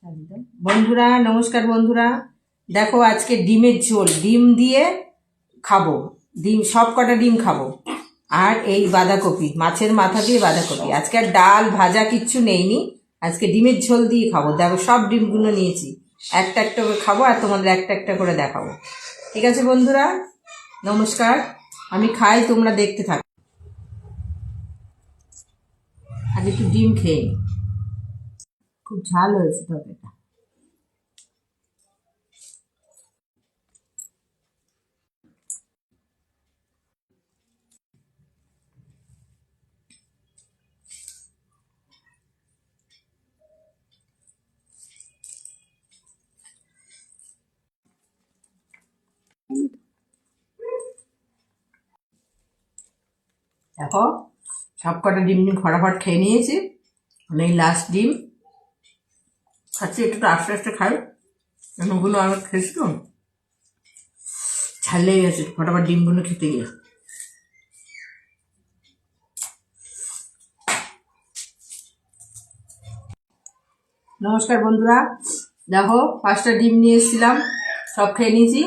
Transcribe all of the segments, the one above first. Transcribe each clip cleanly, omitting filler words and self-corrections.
একদম। বন্ধুরা নমস্কার। বন্ধুরা দেখো, আজকে ডিমের ঝোল, ডিম দিয়ে খাবো। ডিম, সব কটা ডিম খাবো। আর এই বাঁধাকপি, মাছের মাথা দিয়ে বাঁধাকপি। আজকে আর ডাল ভাজা কিচ্ছু নেইনি, আজকে ডিমের ঝোল দিয়ে খাবো। দেখো সব ডিমগুলো নিয়েছি, একটা একটা করে খাবো আর তোমাদের একটা একটা করে দেখাবো। ঠিক আছে বন্ধুরা, নমস্কার। আমি খাই, তোমরা দেখতে থাকো। আজ একটু ডিম খেয়ে নিই। খুব ঝাল হয়েছে তরকারিটা। দেখো সব কটা ডিম ফটাফট খেয়ে নিয়েছি। অনেক লাস্ট ডিম খাচ্ছি, একটু তো আস্তে আস্তে খাই, ওগুলো আমার খেয়েছি তো ছাড় লেগে গেছে ফটাফট ডিমগুলো খেতে গিয়ে। নমস্কার বন্ধুরা, দেখো 5টা ডিম নিয়ে এসেছিলাম, সব খেয়ে নিয়েছি।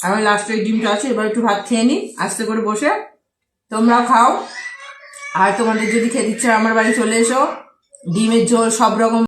আমার লাস্টে ওই ডিমটা আছে, এবার একটু ভাত খেয়ে নিই আস্তে করে বসে। তোমরাও খাও, আর তোমাদের যদি খেতে ইচ্ছে আমার বাড়ি চলে এসো। ডিমের ঝোল সব রকম